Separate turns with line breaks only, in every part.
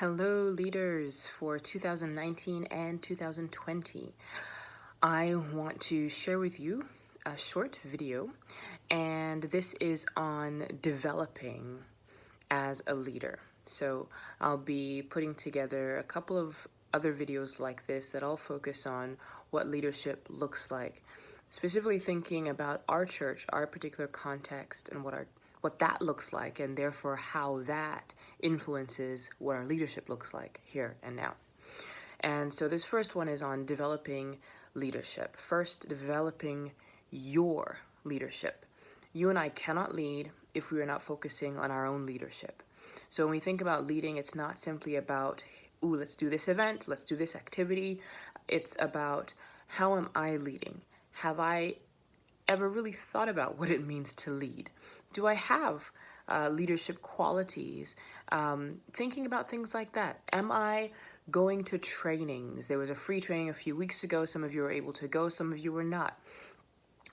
Hello, leaders for 2019 and 2020. I want to share with you a short video, and this is on developing as a leader. So I'll be putting together a couple of other videos like this that all focus on what leadership looks like, specifically thinking about our church, our particular context, and what that looks like, and therefore how that influences what our leadership looks like here and now. And so this first one is on developing leadership. First, developing your leadership. You and I cannot lead if we are not focusing on our own leadership. So when we think about leading, it's not simply about, ooh, let's do this event, let's do this activity. It's about, how am I leading? Have I ever really thought about what it means to lead? Do I have leadership qualities? Thinking about things like that. Am I going to trainings? There was a free training a few weeks ago. Some of you were able to go, some of you were not.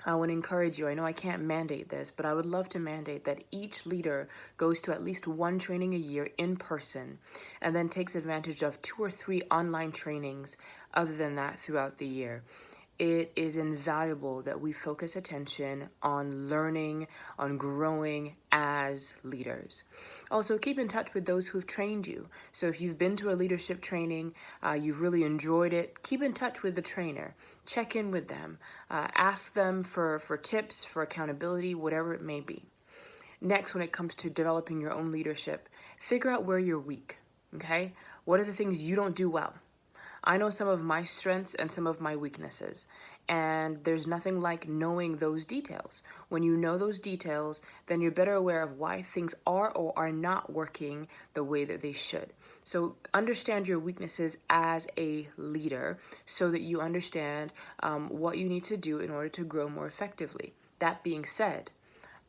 I want to encourage you. I know I can't mandate this, but I would love to mandate that each leader goes to at least one training a year in person and then takes advantage of 2 or 3 online trainings other than that throughout the year. It is invaluable that we focus attention on learning, on growing as leaders. Also, keep in touch with those who've trained you. So if you've been to a leadership training, you've really enjoyed it, keep in touch with the trainer. Check in with them. Ask them for tips, for accountability, whatever it may be. Next, when it comes to developing your own leadership, figure out where you're weak, okay? What are the things you don't do well? I know some of my strengths and some of my weaknesses, and there's nothing like knowing those details. When you know those details, then you're better aware of why things are or are not working the way that they should. So understand your weaknesses as a leader so that you understand what you need to do in order to grow more effectively. That being said,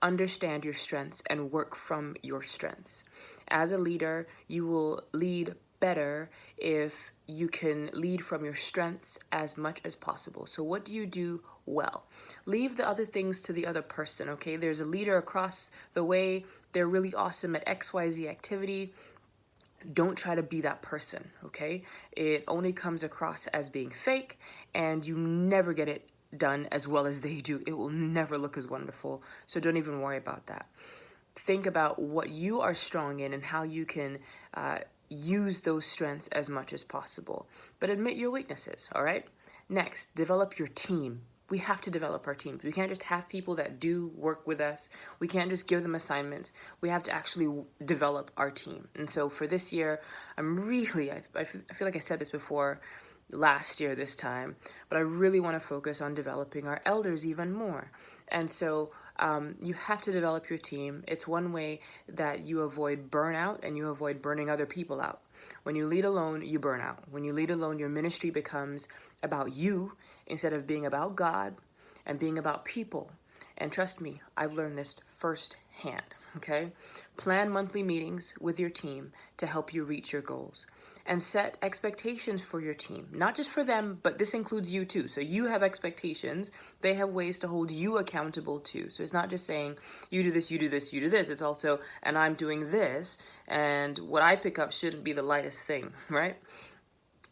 understand your strengths and work from your strengths. As a leader, you will lead better if you can lead from your strengths as much as possible. So what do you do well? Leave the other things to the other person, okay? There's a leader across the way. They're really awesome at XYZ activity. Don't try to be that person, okay? It only comes across as being fake, and you never get it done as well as they do. It will never look as wonderful, so don't even worry about that. Think about what you are strong in and how you can use those strengths as much as possible. But admit your weaknesses, all right? Next, develop your team. We have to develop our teams. We can't just have people that do work with us. We can't just give them assignments. We have to actually develop our team. And so for this year, I'm really, I feel like I said this before last year this time, but I really want to focus on developing our elders even more. And so you have to develop your team. It's one way that you avoid burnout and you avoid burning other people out. When you lead alone, you burn out. When you lead alone, your ministry becomes about you instead of being about God and being about people. And trust me, I've learned this firsthand, okay? Plan monthly meetings with your team to help you reach your goals. And set expectations for your team, not just for them, but this includes you too. So you have expectations. They have ways to hold you accountable too. So it's not just saying, you do this, you do this, you do this. It's also, and I'm doing this, and what I pick up shouldn't be the lightest thing, right?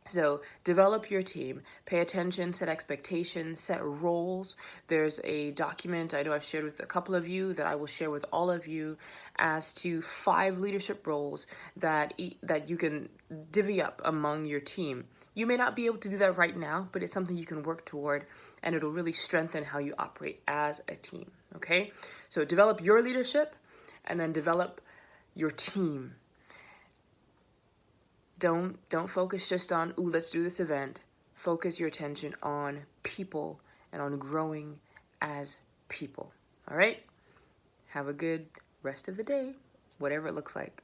So develop your team, pay attention, set expectations, set roles. There's a document I know I've shared with a couple of you that I will share with all of you as to 5 leadership roles that you can divvy up among your team. You may not be able to do that right now, but it's something you can work toward, and it'll really strengthen how you operate as a team, okay? So develop your leadership and then develop your team. Don't focus just on, ooh, let's do this event. Focus your attention on people and on growing as people. All right? Have a good rest of the day, whatever it looks like.